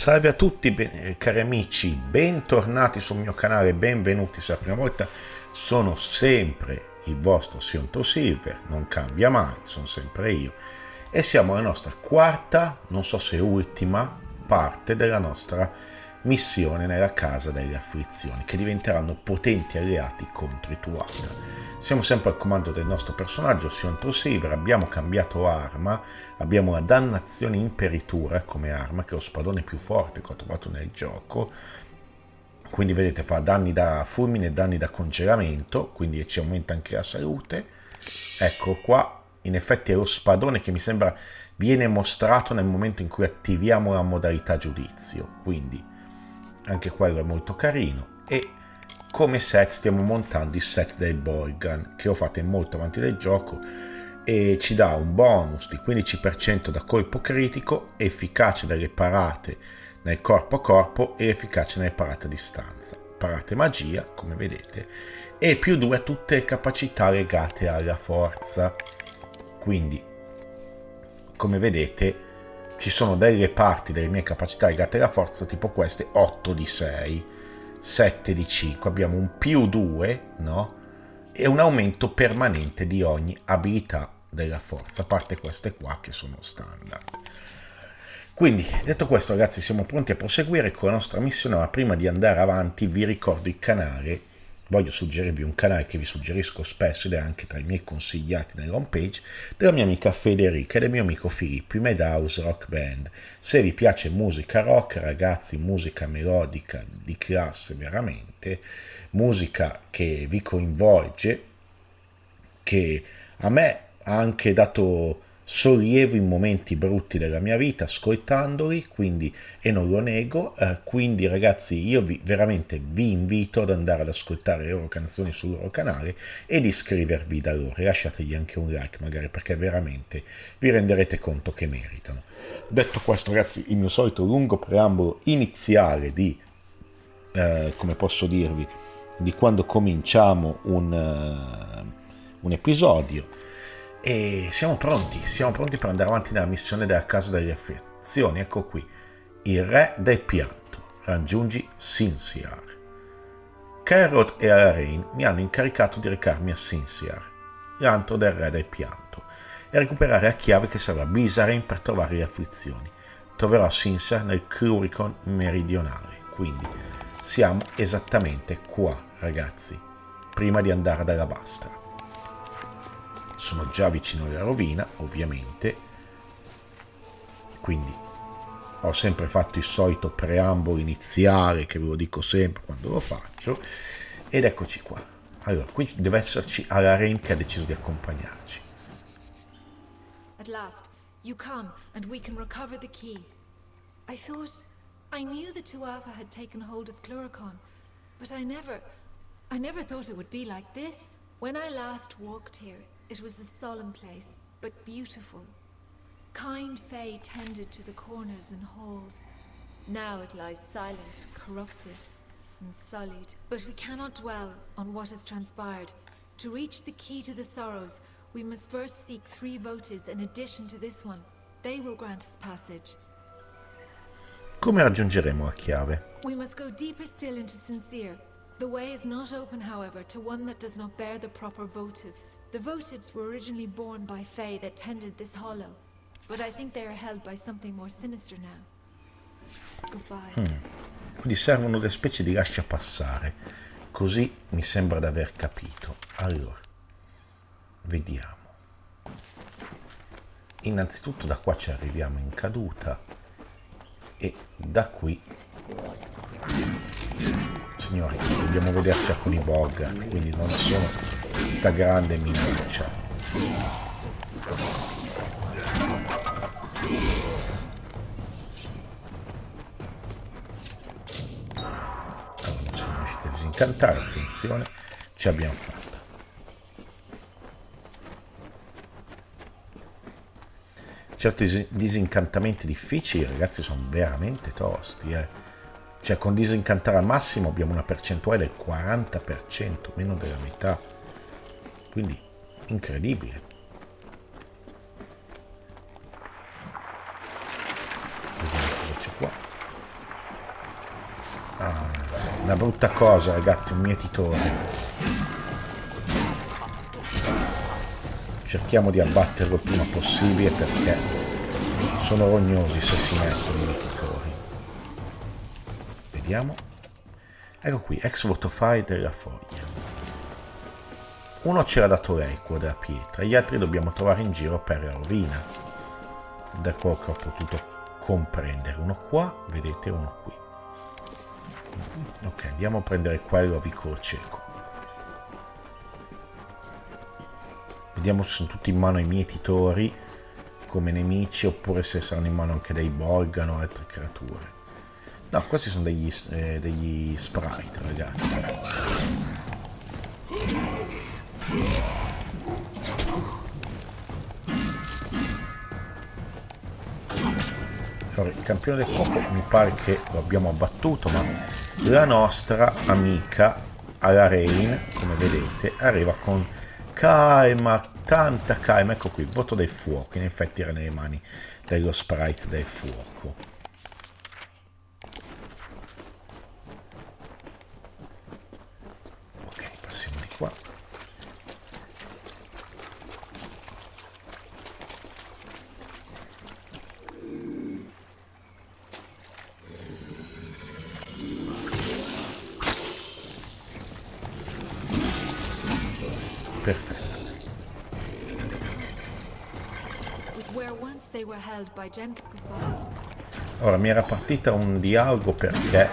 Salve a tutti cari amici, bentornati sul mio canale, benvenuti se è la prima volta. Sono sempre il vostro Sion, non cambia mai, sono sempre io. E siamo alla nostra quarta, non so se ultima, parte della nostra missione nella Casa delle Afflizioni, che diventeranno potenti alleati contro i Durante. Siamo sempre al comando del nostro personaggio, Sion, abbiamo cambiato arma, abbiamo la dannazione imperitura come arma, che è lo spadone più forte che ho trovato nel gioco. Quindi vedete, fa danni da fulmine e danni da congelamento, quindi ci aumenta anche la salute. Ecco qua, in effetti è lo spadone che mi sembra viene mostrato nel momento in cui attiviamo la modalità giudizio, quindi anche quello è molto carino. E come set stiamo montando il set del Borgan, che ho fatto molto avanti del gioco, e ci dà un bonus di 15% da colpo critico, efficace dalle parate nel corpo a corpo e efficace nelle parate a distanza, parate magia come vedete, e più 2 a tutte le capacità legate alla forza. Quindi come vedete ci sono delle parti delle mie capacità legate alla forza, tipo queste 8 di 6, 7 di 5, abbiamo un più 2, no? E un aumento permanente di ogni abilità della forza, a parte queste qua che sono standard. Quindi, detto questo ragazzi, siamo pronti a proseguire con la nostra missione, ma prima di andare avanti vi ricordo il canale. Voglio suggerirvi un canale che vi suggerisco spesso ed è anche tra i miei consigliati nella home page, della mia amica Federica e del mio amico Filippo, i Madhouse Rock Band. Se vi piace musica rock, ragazzi, musica melodica di classe veramente, musica che vi coinvolge, che a me ha anche dato sollievo in momenti brutti della mia vita ascoltandoli, quindi, e non lo nego, quindi ragazzi io veramente vi invito ad andare ad ascoltare le loro canzoni sul loro canale e di iscrivervi da loro e lasciategli anche un like magari, perché veramente vi renderete conto che meritano. Detto questo ragazzi, il mio solito lungo preambolo iniziale di come posso dirvi, di quando cominciamo un episodio, e siamo pronti per andare avanti nella missione della Casa delle Afflizioni. Ecco qui, il re del pianto, raggiungi Sinsiar. Carrot e Arain mi hanno incaricato di recarmi a Sinsiar, l'antro del re del pianto, e recuperare la chiave che serve a Bisarane per trovare le afflizioni. Troverò Sinsiar nel Cluricon meridionale, quindi siamo esattamente qua ragazzi, prima di andare ad Alabastra. Sono già vicino alla rovina ovviamente, quindi ho sempre fatto il solito preambolo iniziale che ve lo dico sempre quando lo faccio, ed eccoci qua. Allora, qui deve esserci Arain che ha deciso di accompagnarci. At last, you come and we can recover the key. I knew the Tuatha had taken hold of Cluricon, but I never thought it would be like this. When I last walked here, it was a solemn place, but beautiful. Kind fae tended to the corners and halls. Now it lies silent, corrupted, and sullied. But we cannot dwell on what has transpired. To reach the key to the sorrows, we must first seek 3 votives in addition to this one. They will grant us passage. Come raggiungeremo la chiave? We must go deeper still into Sincere. The way is not open, however, to one that does not bear the proper votives. The votives were originally borne by fae that tended this hollow, but I think they are held by something more sinister now. Goodbye. Quindi servono delle specie di lasciapassare, così mi sembra di aver capito. Allora, vediamo. Innanzitutto da qua ci arriviamo in caduta e da qui, signori, dobbiamo vederci con i Bogart, quindi non sono sta grande minaccia. Allora, non siamo riusciti a disincantare, attenzione, ci abbiamo fatta. Certi disincantamenti difficili ragazzi sono veramente tosti, cioè con disincantare al massimo abbiamo una percentuale del 40%, meno della metà, quindi incredibile. Vediamo cosa c'è qua. Una brutta cosa, ragazzi, un mietitore. Cerchiamo di abbatterlo il prima possibile perché sono rognosi se si mettono i mietitori. Vediamo. Ecco qui, ex voto fai della foglia. Uno c'era dato l'equo della pietra, gli altri dobbiamo trovare in giro per la rovina. Da quello che ho potuto comprendere. Uno qua, vedete, uno qui. Ok, andiamo a prendere quello vicolo cieco. Vediamo se sono tutti in mano ai mietitori come nemici oppure se saranno in mano anche dei Bolgan o altre creature. No, questi sono degli sprite, ragazzi. Allora, il campione del fuoco mi pare che lo abbiamo abbattuto, ma la nostra amica alla Rain, come vedete, arriva con calma, tanta calma. Ecco qui, il voto del fuoco, in effetti era nelle mani dello sprite del fuoco. Ok, passiamo di qua. Perfetto. Ora mi era partita un dialogo perché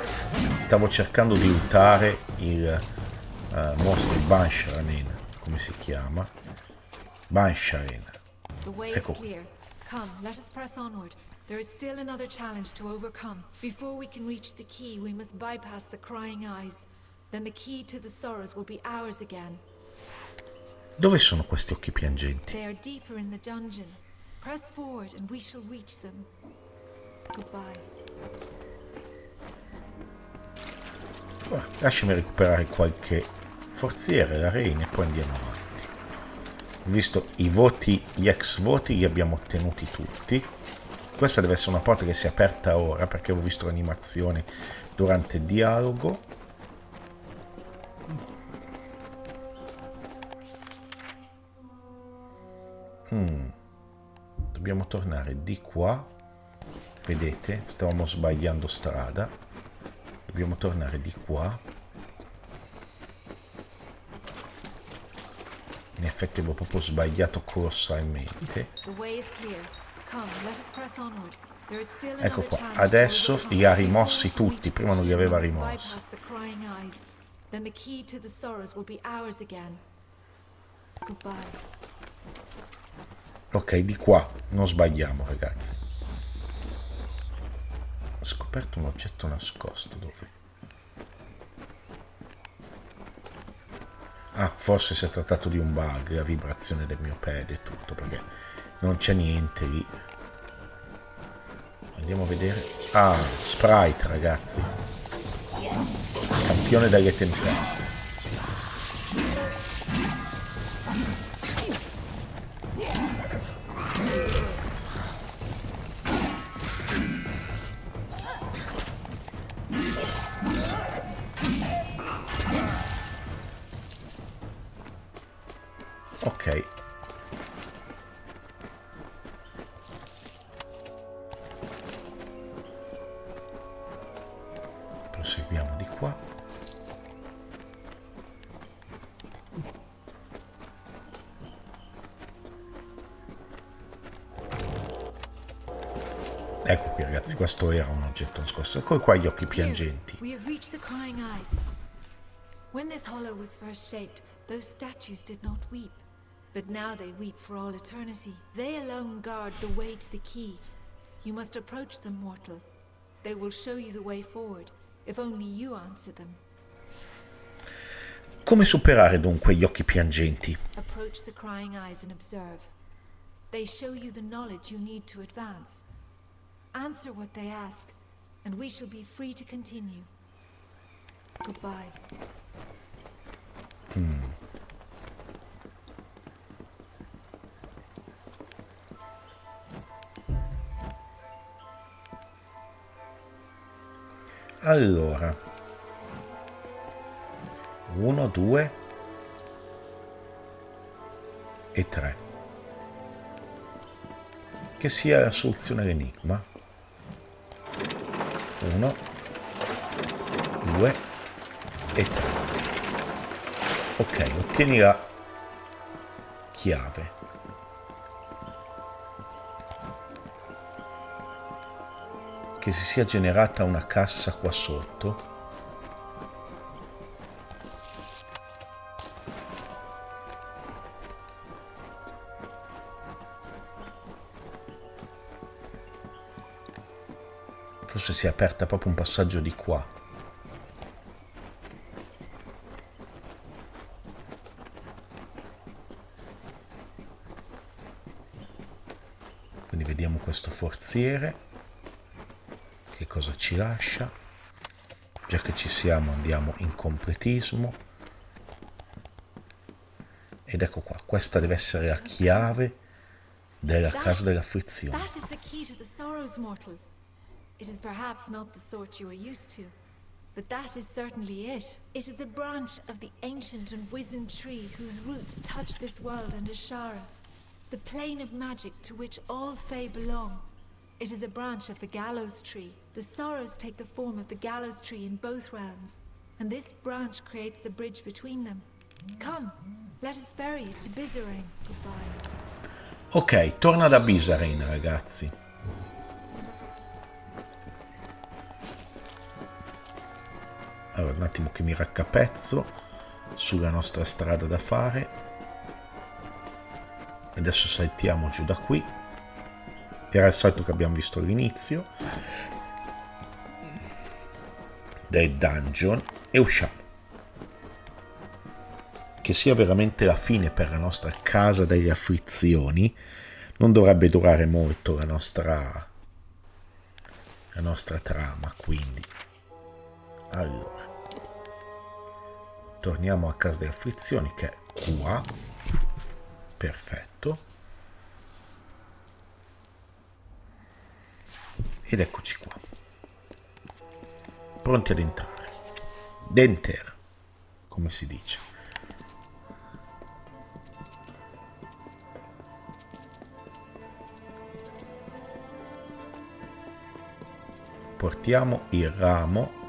stavo cercando di aiutare il mostro Bisarane, come si chiama? Bisarane. Ecco qui. Come, let us press onward. There is still another challenge to overcome. Before we can reach the key, we must bypass the crying eyes. Then the key to the sorrows will be ours again. Dove sono questi occhi piangenti? They are deeper in the dungeon. Press forward and we shall reach them. Goodbye. Ora, lasciami recuperare qualche forziere, la reina, e poi andiamo avanti. Visto i voti, gli ex voti li abbiamo ottenuti tutti. Questa deve essere una porta che si è aperta ora perché ho visto l'animazione durante il dialogo. Dobbiamo tornare di qua. Vedete, stavamo sbagliando strada. Dobbiamo tornare di qua. In effetti avevo proprio sbagliato colossalmente. Ecco qua, adesso li ha rimossi tutti, prima non li aveva rimossi. Ok, di qua, non sbagliamo, ragazzi. Ho scoperto un oggetto nascosto, dove? Ah, forse si è trattato di un bug, la vibrazione del mio pad e tutto, perché non c'è niente lì. Andiamo a vedere. Ah, sprite, ragazzi. Campione delle tempeste. Ok. Proseguiamo di qua. Ecco qui, ragazzi, questo era un oggetto nascosto. Ecco qua gli occhi piangenti. When this hollow was first shaped, those statues did not weep. But now they weep for all eternity. They alone guard the way to the key. You must approach them, mortal. They will show you the way forward, if only you answer them. Come superare dunque gli occhi piangenti? Approach the crying eyes and observe. They show you the knowledge you need to advance. Answer what they ask, and we shall be free to continue. Goodbye. Allora, 1, 2 e 3. Che sia la soluzione all'enigma. 1, 2 e 3. Ok, ottieni la chiave. Che si sia generata una cassa qua sotto. Forse si è aperta proprio un passaggio di qua. Quindi vediamo questo forziere. Che cosa ci lascia? Già che ci siamo andiamo in completismo. Ed ecco qua, questa deve essere la chiave della Casa delle Afflizioni. That is the key to the sorrows, mortal. It is perhaps not the sort you are used to, but that is certainly it. It is a branch of the ancient and wizened tree whose roots touch this world and Ashara, the plane of magic to which all Fae belong. It is a branch of the gallows tree. The sorrows take the form of the gallows tree in both realms, and this branch creates the bridge between them. Come, let us ferry it to Bisarane. Goodbye. Ok, torna da Bisarane, ragazzi. Allora, un attimo che mi raccapezzo sulla nostra strada da fare. E adesso saltiamo giù da qui. Era il salto che abbiamo visto all'inizio del dungeon e usciamo. Che sia veramente la fine per la nostra Casa delle Afflizioni. Non dovrebbe durare molto la nostra trama, quindi. Allora, torniamo a Casa delle Afflizioni, che è qua. Perfetto. Ed eccoci qua, pronti ad entrare. Denter, come si dice. Portiamo il ramo.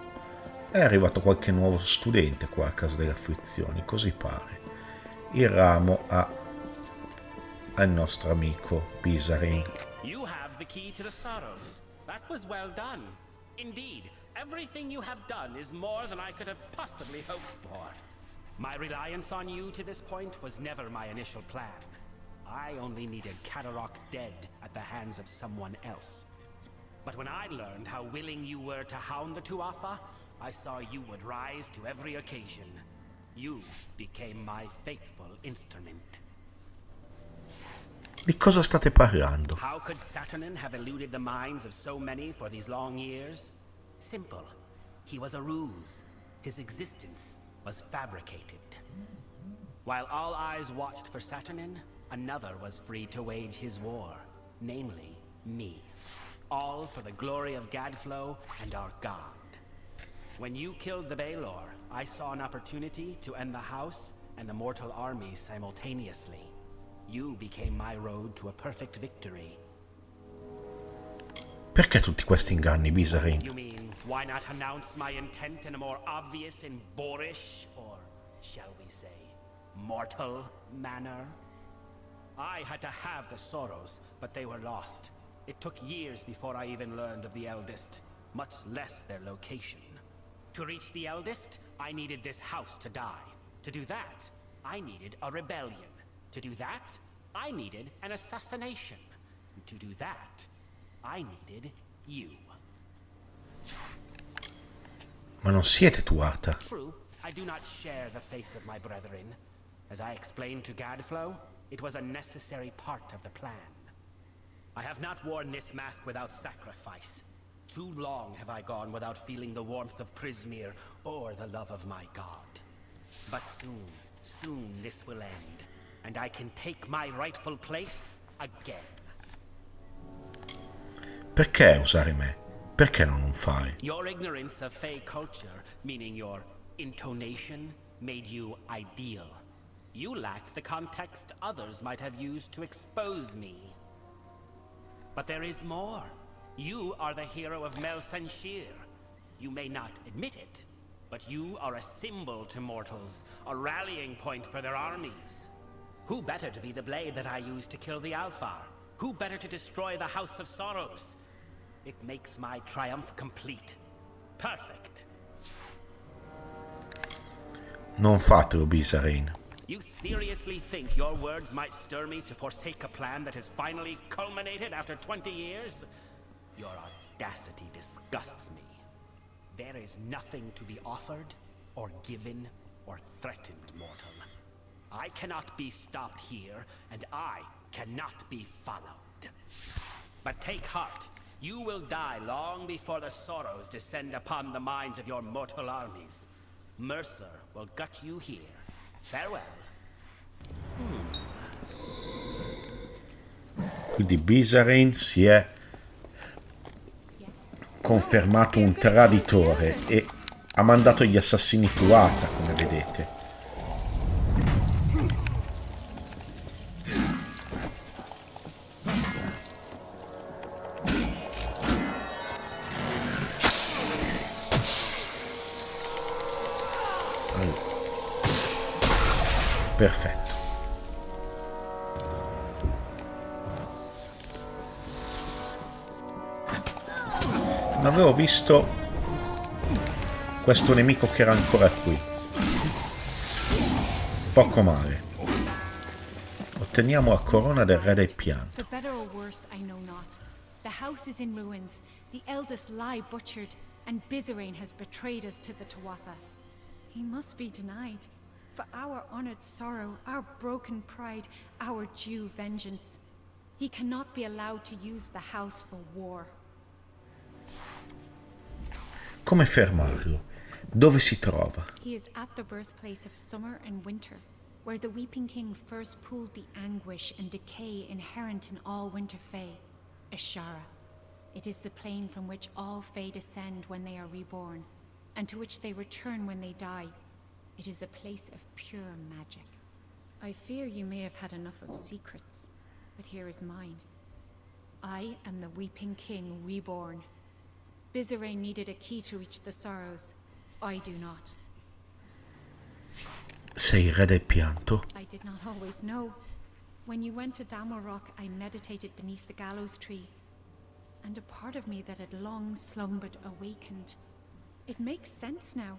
È arrivato qualche nuovo studente qua a Casa delle Afflizioni, così pare. Il ramo al nostro amico Bisarane. You have the key to the sorrows. That was well done. Indeed, everything you have done is more than I could have possibly hoped for. My reliance on you to this point was never my initial plan. I only needed Cadarok dead at the hands of someone else. But when I learned how willing you were to hound the Tuatha, I saw you would rise to every occasion. You became my faithful instrument. Di cosa state parlando? How could Saturnin have eluded the minds of so many for these long years? Simple. He was a ruse. His existence was fabricated. While all eyes watched for Saturnin, another was free to wage his war, namely me. All for the glory of Gadflow and our god. When you killed the Baelor, I saw an opportunity to end the house and the mortal armies simultaneously. You became my road to a perfect victory. Perché tutti questi inganni, Bisarane? You mean, why not announce my intent in a more obvious and boorish, or shall we say, mortal manner? I had to have the sorrows, but they were lost. It took years before I even learned of the eldest, much less their location. To reach the eldest, I needed this house to die. To do that, I needed a rebellion. To do that, I needed an assassination. To do that, I needed you. Ma non siete Tuatha. True, I do not share the face of my brethren. As I explained to Gadflow, it was a necessary part of the plan. I have not worn this mask without sacrifice. Too long have I gone without feeling the warmth of Prismere or the love of my god. But soon this will end. And I can take my rightful place again. Perché usare me? Perché non un fare? Your ignorance of Fey culture, meaning your intonation, made you ideal. You lacked the context others might have used to expose me. But there is more. You are the hero of Melsenshir. You may not admit it, but you are a symbol to mortals, a rallying point for their armies. Who better to be the blade that I used to kill the Alfar? Who better to destroy the House of Sorrows? It makes my triumph complete. Perfect. Non fatelo, Bisarane. You seriously think your words might stir me to forsake a plan that has finally culminated after 20 years? Your audacity disgusts me. There is nothing to be offered, or given, or threatened, mortal. I cannot be stopped here, and I cannot be followed. But take heart. You will die long before the sorrows descend upon the minds of your mortal armies. Mercer will gut you here. Farewell. Quindi Bisarane si è confermato un traditore e ha mandato gli assassini Tuata, come vedete. Perfetto. Non avevo visto questo nemico che era ancora qui. Poco male. Otteniamo la corona del re del pianto. For better or worse, I know not. The house is in ruins, the eldest lie butchered, and Bisarane has betrayed us to the Tuatha. He must be denied. For our honored sorrow, our broken pride, our due vengeance. He cannot be allowed to use the house for war. Come fermarlo? Dove si trova? He is at the birthplace of summer and winter, where the Weeping King first pooled the anguish and decay inherent in all winter fae. Ashara. It is the plane from which all fae descend when they are reborn, and to which they return when they die. It is a place of pure magic. I fear you may have had enough of secrets, but here is mine. I am the Weeping King reborn. Bisarane needed a key to reach the sorrows. I do not. Sei il re del pianto? I did not always know. When you went to Damelrock, I meditated beneath the gallows tree, and a part of me that had long slumbered awakened. It makes sense now.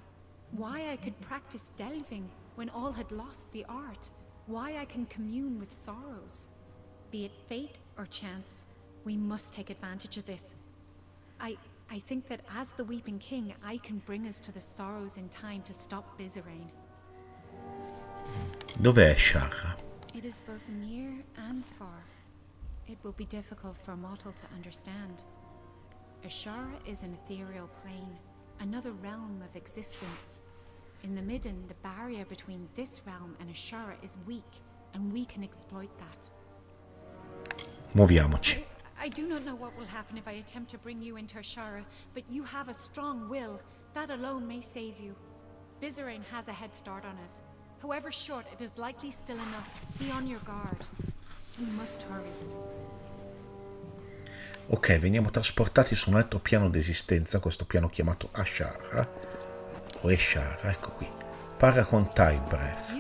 Why I could practice delving when all had lost the art. Why I can commune with sorrows. Be it fate or chance, we must take advantage of this. I think that as the Weeping King, I can bring us to the sorrows in time to stop Bisarane. Dov'è Ashara? It is both near and far. It will be difficult for a mortal to understand. Ashara is an ethereal plane, another realm of existence. In the midden, the barrier between this realm and Ashara is weak, and we can exploit that. Muoviamoci. I do not know what will happen if I attempt to bring you into Ashara, but you have a strong will. That alone may save you. Bisarane has a head start on us. However short, it is likely still enough. Be on your guard. We must hurry. Ok, veniamo trasportati su un altro piano d'esistenza, questo piano chiamato Ashara. O Ashara, ecco qui. Parla con Tailbreth.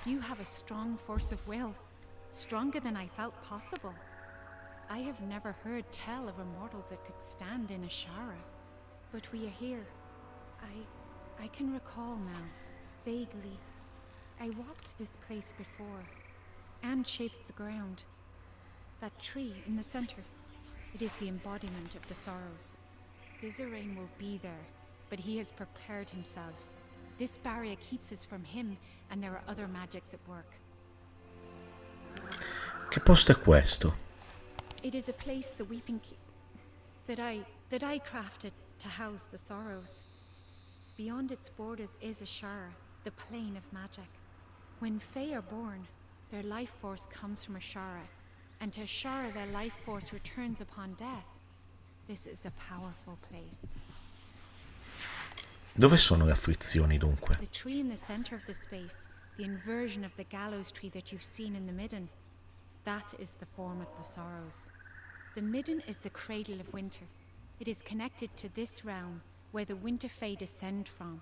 You have a strong force of will. Stronger than I felt possible. I have never heard tell of a mortal that could stand in Ashara. But we are here. I can recall now, vaguely. I walked this place before, and shaped the ground. That tree in the center, it is the embodiment of the sorrows. Bisarane will be there, but he has prepared himself. This barrier keeps us from him, and there are other magics at work. Che posto è questo? It is a place the Weeping King that I crafted to house the sorrows. Beyond its borders is Ashara, the plane of magic. When Fae are born, their life force comes from Ashara, and to Ashara their life force returns upon death. This is a powerful place. Dove sono le afflizioni dunque? The tree in the center of the space, the inversion of the gallows tree that you've seen in the midden. That is the form of the sorrows. The midden is the cradle of winter. It is connected to this realm where the winter fae descend from.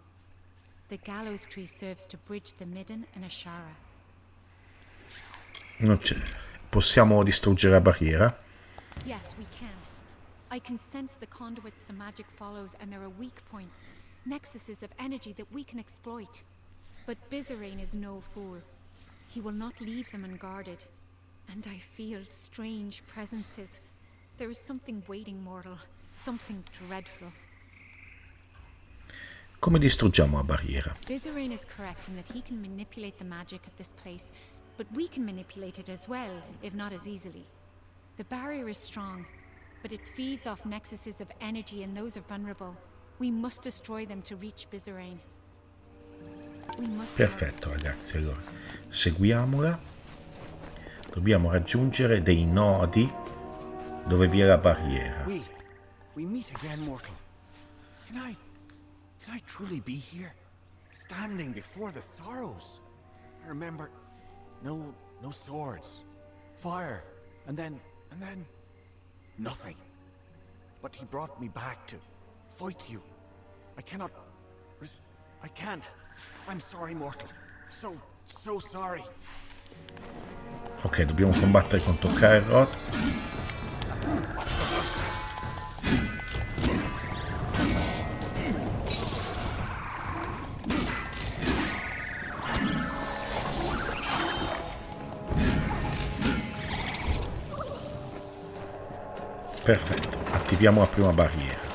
The gallows tree serves to bridge the midden and Ashara. Non c'è. Possiamo distruggere la barriera? Yes, we can. I can sense the conduits the magic follows, and there are weak points, nexuses of energy that we can exploit. But Bisarane is no fool. He will not leave them unguarded. And I feel strange presences. There is something waiting, mortal. Something dreadful. Come distruggiamo la barriera? Bisarane is correct in that he can manipulate the magic of this place, but we can manipulate it as well, if not as easily. The barrier is strong, but it feeds off nexuses of energy and those are vulnerable. We must destroy them to reach Bisarane. Perfetto ragazzi, allora seguiamola. Dobbiamo raggiungere dei nodi dove vi è la barriera. We meet again, mortal. Can I truly be here? Standing before the sorrows? I remember no swords, fire, and then nothing. But he brought me back to fight you. I can't. I'm sorry, mortal. So sorry. Ok, dobbiamo combattere con toccare il rod. Perfetto, attiviamo la prima barriera.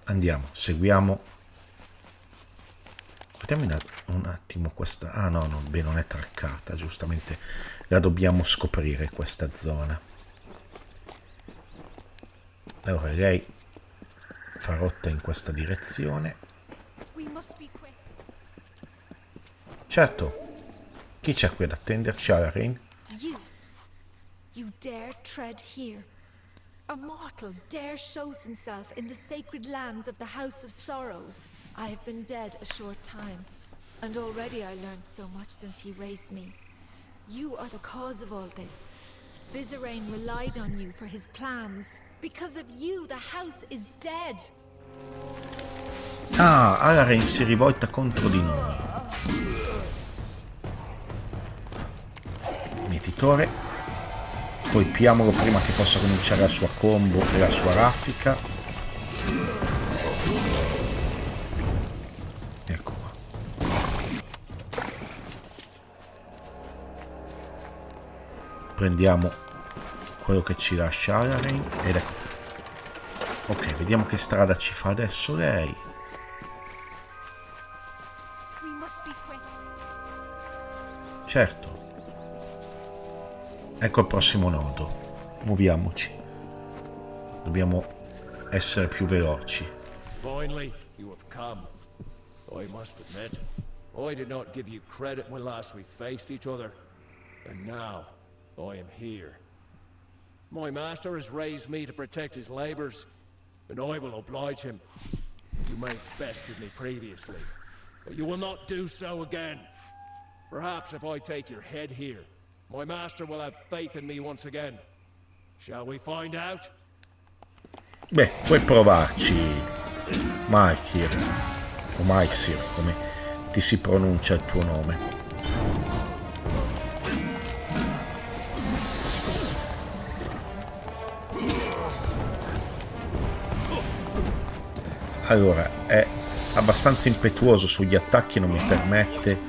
Andiamo, seguiamo. Vediamo un attimo questa. Ah no, beh, non è traccata, giustamente la dobbiamo scoprire questa zona. Allora lei fa rotta in questa direzione. Certo, chi c'è qui ad attenderci, Alarin? You dare tread here? A mortal dare shows himself in the sacred lands of the House of Sorrows. I have been dead a short time, and already I learned so much since he raised me. You are the cause of all this. Bisarane relied on you for his plans. Because of you, the house is dead. Ah, Alarin si rivolta contro di noi. Mietitore, colpiamolo prima che possa cominciare la sua combo e la sua raffica. Ecco qua. Prendiamo quello che ci lascia Alarin ed ecco. Ok, vediamo che strada ci fa adesso lei. Certo. Ecco il prossimo nodo. Muoviamoci. Dobbiamo essere più veloci. Finally, you have come. I must admit, I did not give you credit when last we faced each other. And now, I am here. My master has raised me to protect his labors, and I will oblige him. You may have bested me previously, but you will not do so again. Perhaps if I take your head here, my master will have faith in me once again. Shall we find out? Beh, puoi provarci, Maikir, o Maisir, come ti si pronuncia il tuo nome. Allora, è abbastanza impetuoso sugli attacchi, non mi permette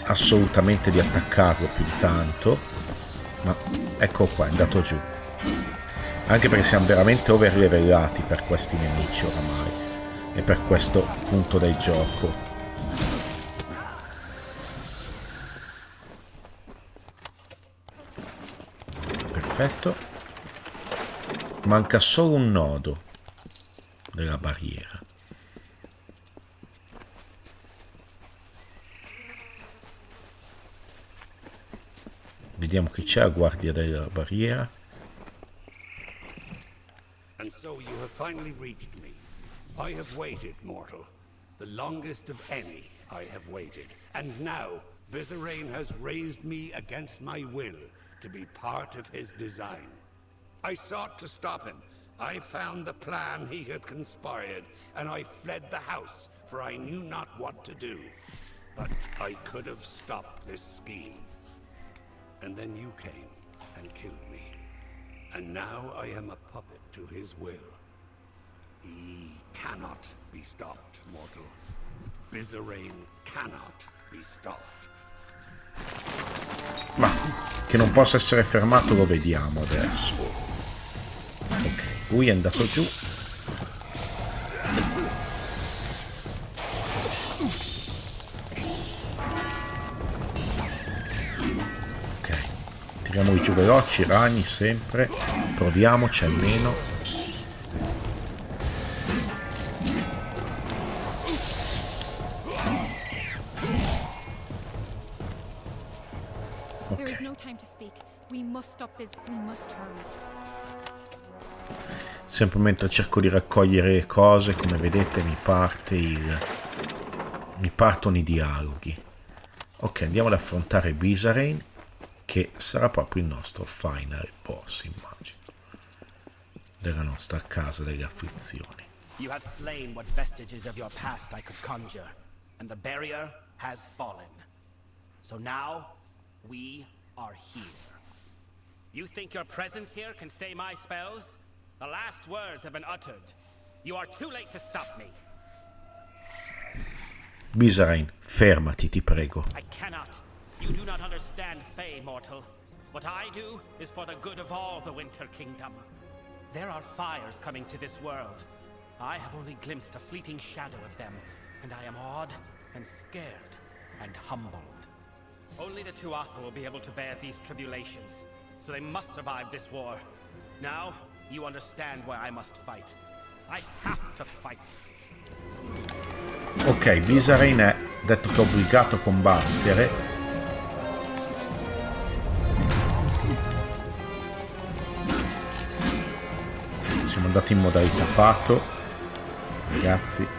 assolutamente di attaccarlo più di tanto, ma ecco qua, è andato giù. Anche perché siamo veramente overlevellati per questi nemici oramai e per questo punto del gioco. Perfetto. Manca solo un nodo della barriera. Vediamo chi c'è a guardia della barriera. And so you have finally reached me. I have waited, mortal. The longest of any I have waited. And now, Bisarane has raised me against my will to be part of his design. I sought to stop him. I found the plan he had conspired, and I fled the house, for I knew not what to do. But I could have stopped this scheme. And then you came and killed me. And now I am a puppet to his will. He cannot be stopped, mortal. Bisarane cannot be stopped. Ma che non possa essere fermato lo vediamo adesso. Ok, lui è andato giù. Ok, tiriamoli giù veloci, ragni sempre. Proviamoci almeno. There is no time to speak. We must stop this. We must hurry. Sempre mentre cerco di raccogliere le cose, come vedete mi partono i dialoghi. Ok, andiamo ad affrontare Bisarane, che sarà proprio il nostro final boss, immagino, della nostra Casa delle Afflizioni. You have slain what vestiges of your past I could conjure, and the barrier has fallen. So now, we are here. You think your presence here can stay my spells? The last words have been uttered. You are too late to stop me. Bisarane, fermati, ti prego. I cannot. You do not understand Fae, mortal. What I do is for the good of all the Winter Kingdom. There are fires coming to this world. I have only glimpsed a fleeting shadow of them, and I am awed and scared and humbled. Only the Tuatha will be able to bear these tribulations, so they must survive this war. Now, you understand why I must fight. I have to fight. Ok, Bisarane è detto che è obbligato a combattere. Siamo andati in modalità fato, ragazzi.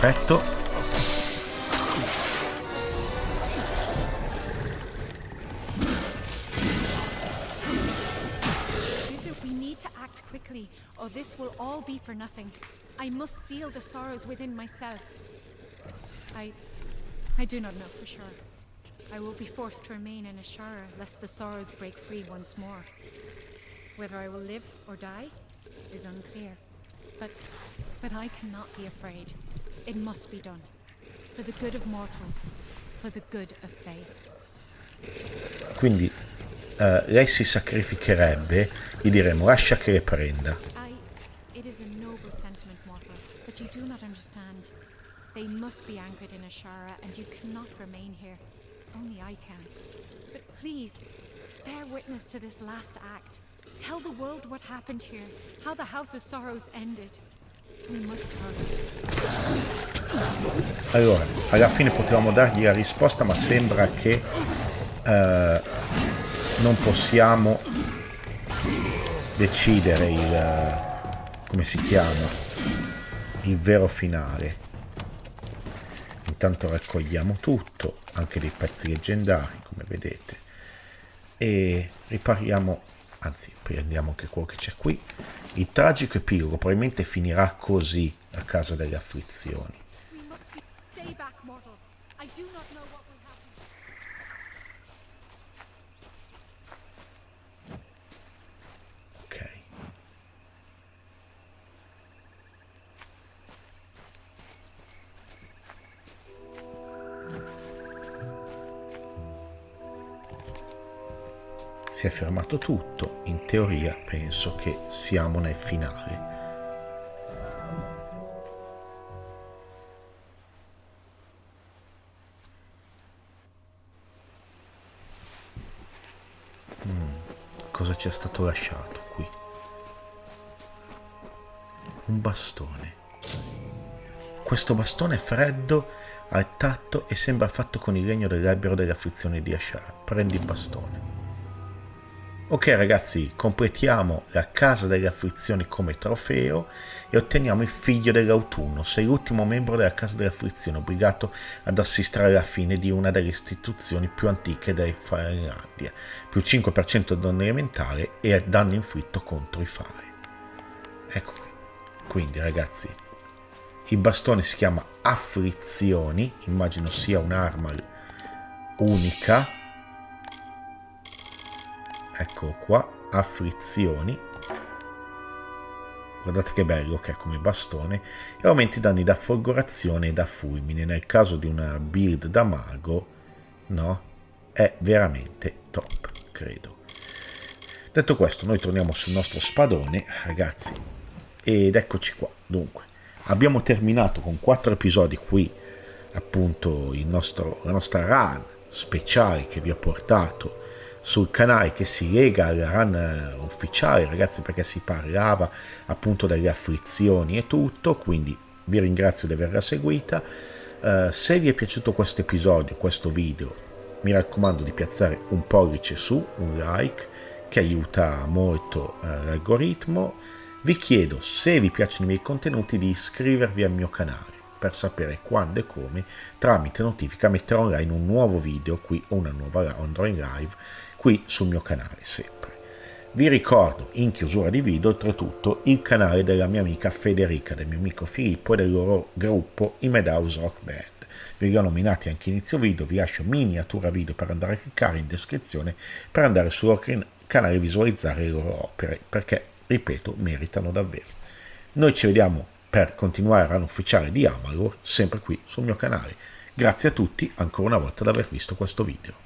Perfetto. We need to act quickly, or this will all be for nothing. I must seal the sorrows within myself. I do not know for sure. I will be forced to remain in Ashara, lest the sorrows break free once more. Whether I will live or die is unclear. But I cannot be afraid. It must be done. For the good of mortals. For the good of Fae. Quindi lei si sacrificherebbe, gli diremo lascia che le prenda. It is a noble sentiment, mortal, but you do not understand. They must be anchored in Ashara, and you cannot remain here. Only I can. But please, bear witness to this last act. Tell the world what happened here, how the House of Sorrows ended. We must hurry. Allora, alla fine potevamo dargli la risposta, ma sembra che non possiamo decidere come si chiama, il vero finale. Intanto raccogliamo tutto, anche dei pezzi leggendari, come vedete, e ripariamo, anzi prendiamo anche quello che c'è qui. Il tragico epilogo probabilmente finirà così, la Casa delle Afflizioni. Stay back, mortal. I do not know what will happen. Ok. Si è fermato tutto, in teoria penso che siamo nel finale. cosa ci è stato lasciato qui. Un bastone. Questo bastone è freddo al tatto e sembra fatto con il legno dell'albero delle afflizioni di Ashara. Prendi il bastone. Ok ragazzi, completiamo la Casa delle Afflizioni come trofeo e otteniamo il figlio dell'autunno. Sei l'ultimo membro della Casa delle Afflizioni, obbligato ad assistere alla fine di una delle istituzioni più antiche della Finlandia. Più 5% danno elementare e danno inflitto contro i fari. Ecco qui. Quindi ragazzi, il bastone si chiama Afflizioni, immagino sia un'arma unica. Ecco qua, afflizioni. Guardate che bello che è come bastone. E aumenti i danni da folgorazione e da fulmine. Nel caso di una build da mago, no? È veramente top, credo. Detto questo, noi torniamo sul nostro spadone, ragazzi. Ed eccoci qua. Dunque, abbiamo terminato con 4 episodi qui. Appunto, la nostra run speciale che vi ho portato sul canale, che si lega alla run ufficiale, ragazzi, perché si parlava appunto delle afflizioni e tutto, quindi vi ringrazio di averla seguita. Se vi è piaciuto questo episodio, questo video, mi raccomando di piazzare un pollice su, un like, che aiuta molto l'algoritmo. Vi chiedo, se vi piacciono i miei contenuti, di iscrivervi al mio canale per sapere quando e come, tramite notifica, metterò online un nuovo video qui, o una nuova andrò in live qui sul mio canale sempre. Vi ricordo in chiusura di video oltretutto il canale della mia amica Federica, del mio amico Filippo e del loro gruppo i Madhouse Rock Band. Vi li ho nominati anche inizio video, vi lascio miniatura video per andare a cliccare in descrizione per andare sul loro canale e visualizzare le loro opere, perché, ripeto, meritano davvero. Noi ci vediamo per continuare l'anno ufficiale di Amalur, sempre qui sul mio canale. Grazie a tutti ancora una volta ad aver visto questo video.